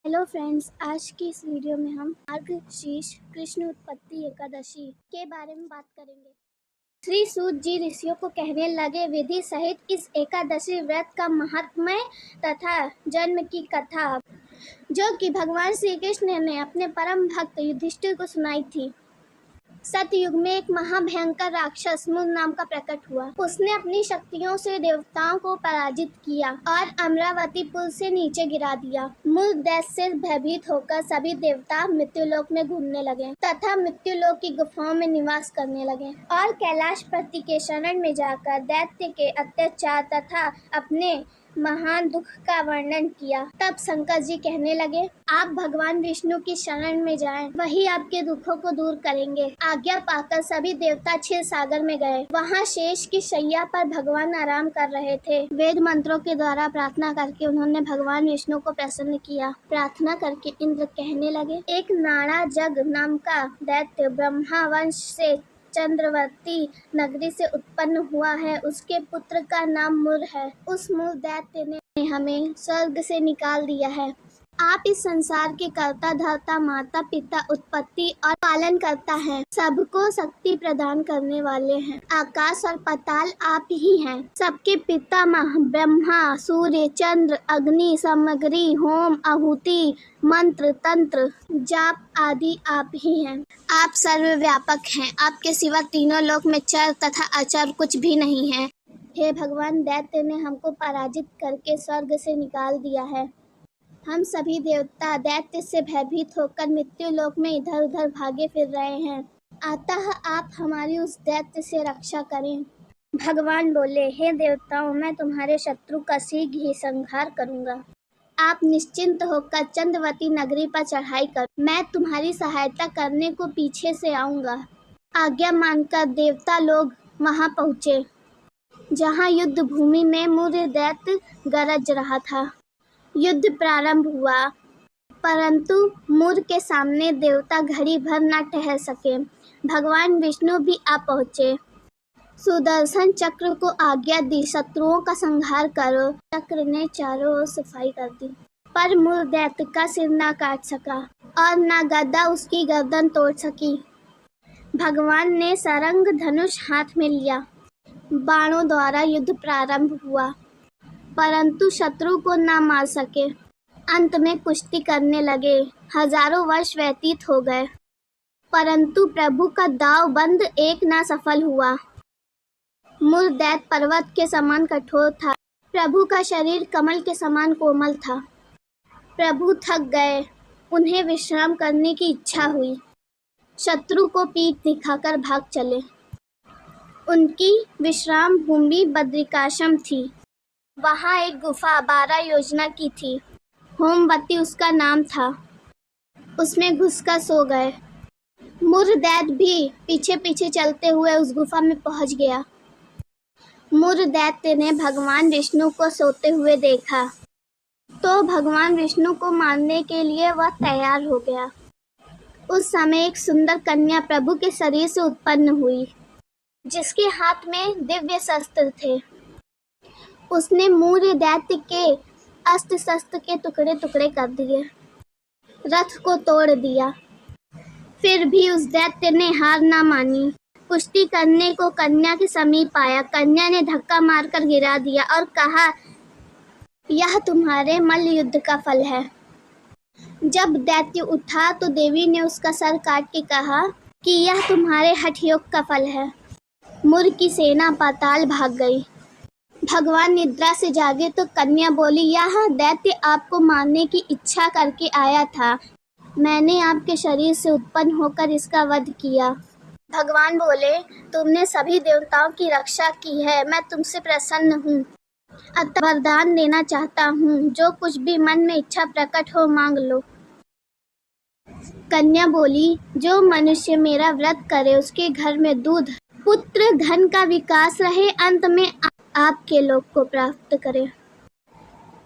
Hello friends, आज की इस वीडियो में हम मार्गशीर्ष कृष्ण उत्पत्ति एकादशी के बारे में बात करेंगे। श्री सूत जी ऋषियों को कहने लगे, विधि सहित इस एकादशी व्रत का महात्म्य तथा जन्म की कथा जो कि भगवान श्री कृष्ण ने अपने परम भक्त युधिष्ठिर को सुनाई थी। सतयुग में एक महाभयंकर राक्षस मूल नाम का प्रकट हुआ। उसने अपनी शक्तियों से देवताओं को पराजित किया और अमरावती पुल से नीचे गिरा दिया। मूल दैत्य से भयभीत होकर सभी देवता मृत्युलोक में घूमने लगे तथा मृत्युलोक की गुफाओं में निवास करने लगे और कैलाशपति के शरण में जाकर दैत्य के अत्याचार तथा अपने महान दुख का वर्णन किया। तब शंकर जी कहने लगे, आप भगवान विष्णु की शरण में जाएं, वही आपके दुखों को दूर करेंगे। आज्ञा पाकर सभी देवता क्षीर सागर में गए। वहां शेष की शैया पर भगवान आराम कर रहे थे। वेद मंत्रों के द्वारा प्रार्थना करके उन्होंने भगवान विष्णु को प्रसन्न किया। प्रार्थना करके इंद्र कहने लगे, एक नाड़ा जग नाम का दैत्य ब्रह्मा वंश से चंद्रवती नगरी से उत्पन्न हुआ है। उसके पुत्र का नाम मुर है। उस मुर दैत्य ने हमें स्वर्ग से निकाल दिया है। आप इस संसार के कर्ता धर्ता माता पिता उत्पत्ति और पालन करता है। सबको शक्ति प्रदान करने वाले हैं। आकाश और पाताल आप ही हैं। सबके पितामह ब्रह्मा सूर्य चंद्र अग्नि सामग्री होम आहुति मंत्र तंत्र जाप आदि आप ही हैं। आप सर्वव्यापक हैं। आपके सिवा तीनों लोक में चर तथा अचर कुछ भी नहीं है। हे भगवान, दैत्य ने हमको पराजित करके स्वर्ग से निकाल दिया है। हम सभी देवता दैत्य से भयभीत होकर मृत्यु लोक में इधर उधर भागे फिर रहे हैं। अतः आप हमारी उस दैत्य से रक्षा करें। भगवान बोले, हे देवताओं, मैं तुम्हारे शत्रु का शीघ्र ही संहार करूंगा। आप निश्चिंत होकर चंद्रवती नगरी पर चढ़ाई करो। मैं तुम्हारी सहायता करने को पीछे से आऊंगा। आज्ञा मानकर देवता लोग वहां पहुंचे, जहां युद्ध भूमि में मुर दैत्य गरज रहा था। युद्ध प्रारंभ हुआ, परंतु मुर के सामने देवता घड़ी भर न ठहर सके। भगवान विष्णु भी आ पहुंचे। सुदर्शन चक्र को आज्ञा दी, शत्रुओं का संहार करो। चक्र ने चारों ओर सफाई कर दी, पर मुर दैत्य का सिर न काट सका और न गदा उसकी गर्दन तोड़ सकी। भगवान ने सरंग धनुष हाथ में लिया। बाणों द्वारा युद्ध प्रारंभ हुआ, परंतु शत्रु को न मार सके। अंत में कुश्ती करने लगे। हजारों वर्ष व्यतीत हो गए, परंतु प्रभु का दाव बंद एक न सफल हुआ। मुर दैत्य पर्वत के समान कठोर था। प्रभु का शरीर कमल के समान कोमल था। प्रभु थक गए। उन्हें विश्राम करने की इच्छा हुई। शत्रु को पीठ दिखाकर भाग चले। उनकी विश्राम भूमि बद्रिकाश्रम थी। वहां एक गुफा 12 योजना की थी। होमवती उसका नाम था। उसमें घुसकर सो गए। मुर दैत्य भी पीछे पीछे चलते हुए उस गुफा में पहुंच गया। मुर दैत्य ने भगवान विष्णु को सोते हुए देखा, तो भगवान विष्णु को मारने के लिए वह तैयार हो गया। उस समय एक सुंदर कन्या प्रभु के शरीर से उत्पन्न हुई, जिसके हाथ में दिव्य शस्त्र थे। उसने मुर दैत्य के अस्त्र शस्त्र के टुकड़े टुकड़े कर दिए, रथ को तोड़ दिया। फिर भी उस दैत्य ने हार न मानी। कुश्ती करने को कन्या के समीप आया। कन्या ने धक्का मारकर गिरा दिया और कहा, यह तुम्हारे मल्ल युद्ध का फल है। जब दैत्य उठा तो देवी ने उसका सर काट के कहा कि यह तुम्हारे हठयोग का फल है। मुर की सेना पाताल भाग गई। भगवान निद्रा से जागे तो कन्या बोली, यह दैत्य आपको मारने की इच्छा करके आया था। मैंने आपके शरीर से उत्पन्न होकर इसका वध किया। भगवान बोले, तुमने सभी देवताओं की रक्षा की है। मैं तुमसे प्रसन्न हूँ, अतः वरदान देना चाहता हूँ। जो कुछ भी मन में इच्छा प्रकट हो मांग लो। कन्या बोली, जो मनुष्य मेरा व्रत करे उसके घर में दूध पुत्र धन का विकास रहे, अंत में आपके लोक को प्राप्त करे।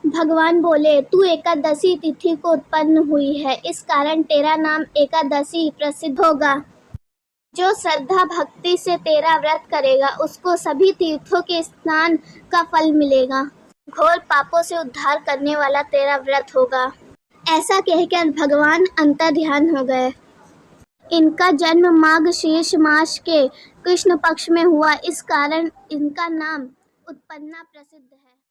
भगवान बोले, तू एकादशी तिथि को उत्पन्न हुई है, इस कारण तेरा नाम एकादशी प्रसिद्ध होगा। जो श्रद्धा भक्ति से तेरा व्रत करेगा उसको सभी तीर्थों के स्नान का फल मिलेगा। घोर पापों से उद्धार करने वाला तेरा व्रत होगा। ऐसा कहकर भगवान अंतर्ध्यान हो गए। इनका जन्म माघ शीर्ष मास के कृष्ण पक्ष में हुआ, इस कारण इनका नाम उत्पन्ना प्रसिद्ध है।